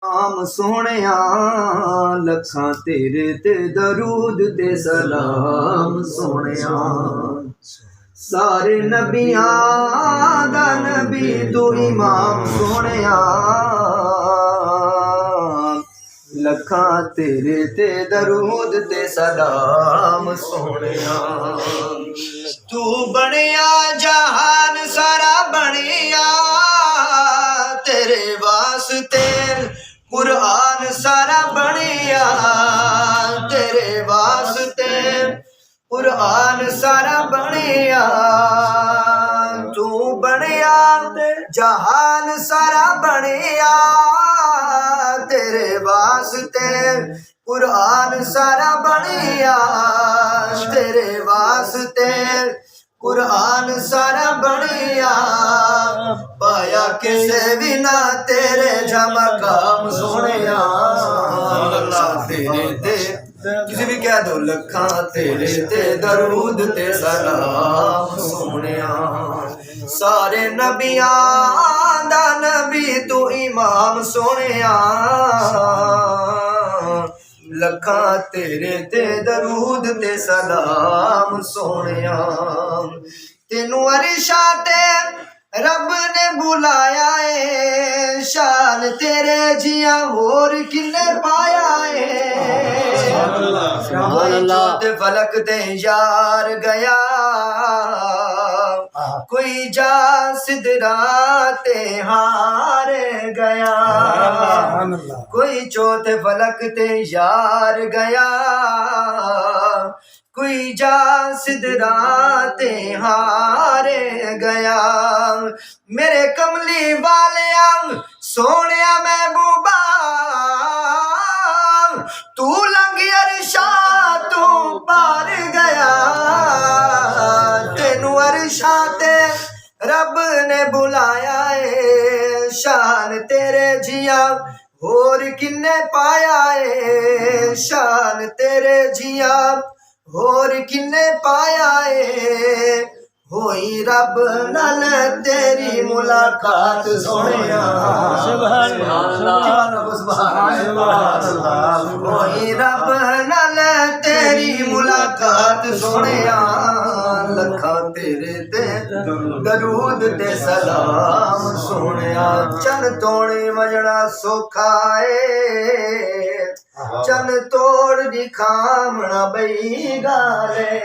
ਆਮ ਸੋਹਣਿਆ ਲੱਖਾਂ ਤੇਰੇ ਤੇ ਦਰੂਦ ਤੇ ਸਲਾਮ ਸੋਹਣਿਆ। ਸਾਰੇ ਨਬੀਆਂ ਦਾ ਨਬੀ ਤੂੰ ਇਮਾਮ ਸੋਹਣਿਆ। ਲੱਖਾਂ ਤੇਰੇ ਤੇ ਦਰੂਦ ਤੇ ਸਲਾਮ ਸੋਹਣਿਆ। ਤੂੰ ਬਣਿਆ ਜਹਾਨ ਸਾਰਾ ਬਣਿਆ तेरे वास्ते कुरान सारा बनिया। तेरे वास्ते कुरान सारा बनिया। तू बनिया जहान सारा बनिया। तेरे वास्ते कुरान सारा बनिया। तेरे वास्ते कुरान सारा बनिया। पाया किसे भी ना तेरे झमकाम सोहणिया। तेरे ते किसी भी कह दो लखा तेरे ते दरूद ते सलाम सोहणिया। सारे नबियां दा नबी तू इमाम सोहणिया। लखा तेरे ते दरूद ते सलाम सोहणिया। तेनू अरिशा ते रब ने बुलाया है। शान तेरे जिया होर किन्ने पाया है। कोई जोत फलक ते यार गया। कोई जा सिदरा ते हार गया। कोई चौथ फलक ते यार गया। कोई जा सिदरा ते हार गया। मेरे कमली वालिया सोहणिया महबूबा तू लंघ अरशा तू पार गया। तेनू अरशा ते रब ने बुलाया है। शान तेरे जिया होर किन्ने पाया है। शान तेरे जिया होर किन्ने पाया है। होई रब नाल तेरी मुलाकात सोहणिया। होई रब नाल तेरी मुलाकात सोहणिया। लखा तेरे ते दरूद ते सलाम सोहणिया। चन तोड़े वजड़ा सौखा है। चन तोड़ दिखावना बई गाले।